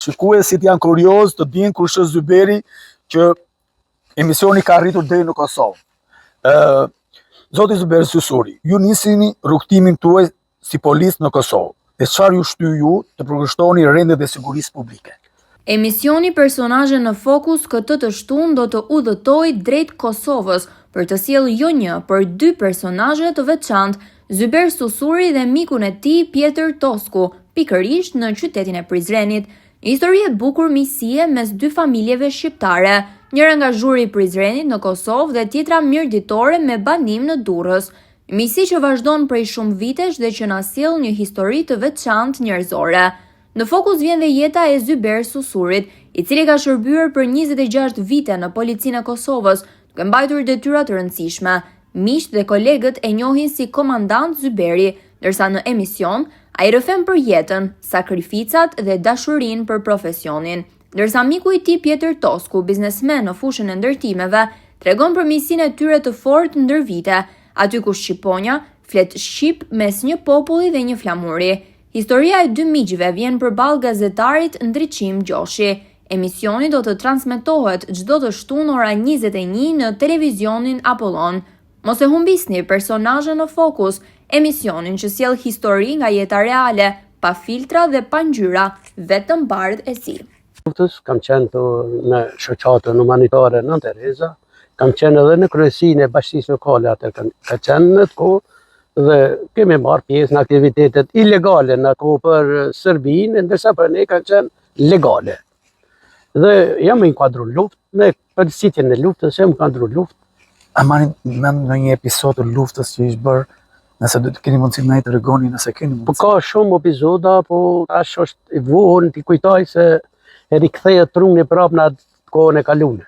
Shikuesit janë kurioz të dinë kush është Zyberi, që emisioni ka arritur deri në Kosovë. Zoti Zyber Susuri, ju nisini rrugtimin tuaj si policë në Kosovë. E çfarë ju shtyi ju të përkushtoheni rendit dhe sigurisë publike? Emisioni Personazhe në Fokus këtë të shtunë do të udhëtojë drejt Kosovës për të sjellë jo një, por 2 personazhe të veçantë, Zyber Susuri dhe mikun e tij Pjetër Tosku, pikërisht në qytetin e Prizrenit. Histori e bukur miqësie mes 2 familjeve shqiptare, njëra nga zhuri i Prizrenit në Kosovë dhe tjetra mirditore me banim në Durrës. Miqësi që vazhdon prej shumë vitesh dhe që na sjell një histori të veçantë njerëzore. Në fokus vjen dhe jeta e Zyber Susurit, i cili ka shërbyer për 26 vite në policinë e Kosovës, duke mbajtur detyra të rëndësishme. Miqt dhe kolegët e njohin si komandant Zyberi, ndërsa në emision ai rrëfen për jetën, sakrificat dhe dashurinë për profesionin. Ndërsa miku i tij Pjetër Tosku, biznesmen në fushën e ndërtimeve, tregon për miqësinë e tyre të fortë ndër vite, aty ku shqiponja flet shqip mes një populli dhe një flamuri. Historia e 2 miqve vjen përballë gazetarit Ndriçim Gjoshi. Emisioni do të transmetohet çdo të shtunë ora 21 në televizionin Apollon. Mos e humbisni Personazhe në Fokus, emisionin që sjell histori nga jeta reale, pa filtra dhe pa ngjyra, vetëm bardhë e si. Kam qenë në shoqatën humanitare Nën Tereza, kam qenë edhe në kryesinë e bashkisë lokale atë ka qenë në të kohë dhe kemi marrë pjesë në aktivitetet ilegale në kohë për Serbinë, ndërsa për ne kanë qenë legale. Dhe jam inkuadru luftë, me përgjithësitjen e luftës, jam inkuadru luftë. A marrin mend në një episod të luftës që ishte bërë, nëse do të keni mundësi na i tregoni nëse keni mundësi? Po ka shumë epizoda, po tash është i vuhur t'i kujtoj se e rikthehet truni prapë në atë kohën e kaluar.